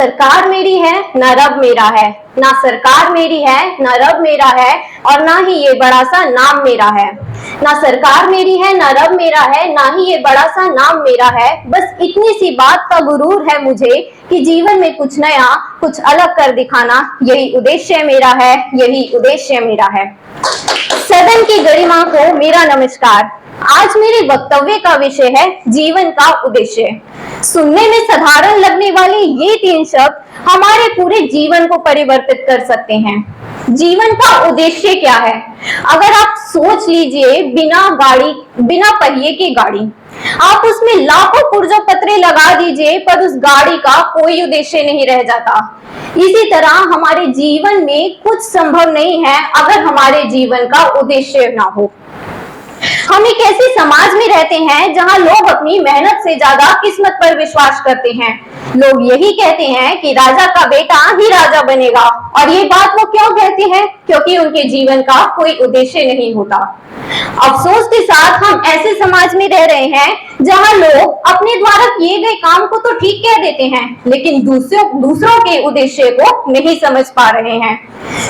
सरकार मेरी है ना रब मेरा है, ना सरकार मेरी है ना रब मेरा है, और ना ही ये बड़ा सा नाम मेरा है। ना सरकार मेरी है ना रब मेरा है, ना ही ये बड़ा सा नाम मेरा है। बस इतनी सी बात का गुरूर है मुझे कि जीवन में कुछ नया कुछ अलग कर दिखाना, यही उद्देश्य मेरा है, यही उद्देश्य मेरा है। सदन की गरिमा को मेरा नमस्कार। आज मेरे वक्तव्य का विषय है जीवन का उद्देश्य। सुनने में साधारण लगने वाले ये 3 शब्द हमारे पूरे जीवन को परिवर्तित कर सकते हैं। जीवन का उद्देश्य क्या है? अगर आप सोच लीजिए, बिना पहिए की गाड़ी, आप उसमें लाखों पुर्जों पत्रे लगा दीजिए पर उस गाड़ी का कोई उद्देश्य नहीं रह जाता। इसी तरह हमारे जीवन में कुछ संभव नहीं है अगर हमारे जीवन का उद्देश्य ना हो। हम एक ऐसे समाज में रहते हैं जहां लोग अपनी मेहनत से ज्यादा किस्मत पर विश्वास करते हैं। लोग यही कहते हैं कि राजा का बेटा ही राजा बनेगा, और ये बात वो क्यों कहते हैं? क्योंकि उनके जीवन का कोई उद्देश्य नहीं होता। अफसोस के साथ हम ऐसे समाज में रह रहे हैं जहां लोग अपने द्वारा किए गए काम को तो ठीक कह देते हैं, लेकिन दूसरों के उद्देश्य को नहीं समझ पा रहे हैं।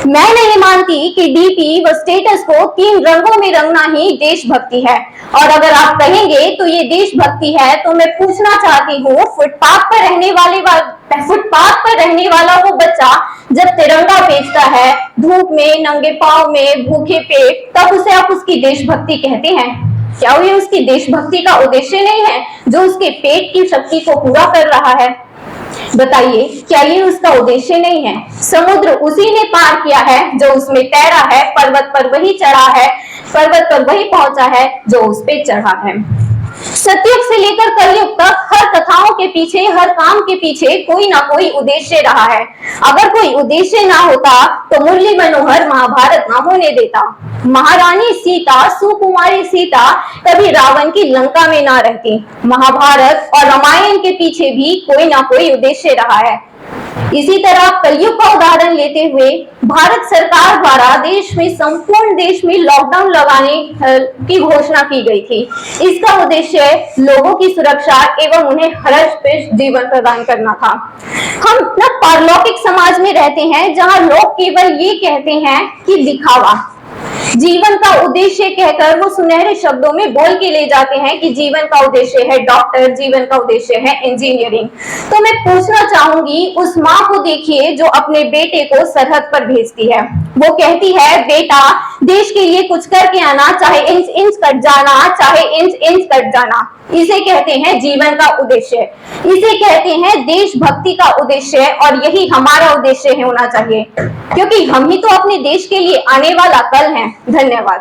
मैं नहीं मानती कि डीपी व स्टेटस को 3 रंगों में रंगना ही देशभक्ति है, और अगर आप कहेंगे तो ये देशभक्ति है, तो मैं पूछना चाहती हूँ, फुटपाथ पर रहने वाला वो बच्चा जब तिरंगा बेचता है धूप में, नंगे पांव में, भूखे पेट, तब उसे आप उसकी देशभक्ति कहते हैं? क्या ये उसकी देशभक्ति का उद्देश्य नहीं है जो उसके पेट की शक्ति को पूरा कर रहा है? बताइए, क्या ये उसका उद्देश्य नहीं है? समुद्र उसी ने पार किया है जो उसमें तैरा है, पर्वत पर वही चढ़ा है, पर्वत पर वही पहुंचा है जो उस पे चढ़ा है। सतयुग से लेकर कलयुग तक हर कथाओं के पीछे, हर काम के पीछे कोई ना कोई उद्देश्य रहा है। अगर कोई उद्देश्य ना होता तो मुरली मनोहर महाभारत ना होने देता, महारानी सीता, सुकुमारी सीता कभी रावण की लंका में ना रहती। महाभारत और रामायण के पीछे भी कोई ना कोई उद्देश्य रहा है। इसी तरह कलयुग का उदाहरण लेते हुए भारत सरकार द्वारा संपूर्ण देश में लॉकडाउन लगाने की घोषणा की गई थी। इसका उद्देश्य लोगों की सुरक्षा एवं उन्हें हर्ष जीवन प्रदान करना था। हम ना पारलौकिक समाज में रहते हैं जहां लोग केवल ये कहते हैं कि दिखावा। जीवन का उद्देश्य कहकर वो सुनहरे शब्दों में बोल के ले जाते हैं कि जीवन का उद्देश्य है डॉक्टर, जीवन का उद्देश्य है इंजीनियरिंग। तो मैं पूछना चाहूंगी, उस माँ को देखिए जो अपने बेटे को सरहद पर भेजती है। वो कहती है, बेटा देश के लिए कुछ करके आना, चाहे इंच इंच कट जाना, चाहे इंच इंच कट जाना। इसे कहते हैं जीवन का उद्देश्य, इसे कहते हैं देशभक्ति का उद्देश्य, और यही हमारा उद्देश्य होना चाहिए, क्योंकि हम ही तो अपने देश के लिए आने वाला कल हैं। धन्यवाद।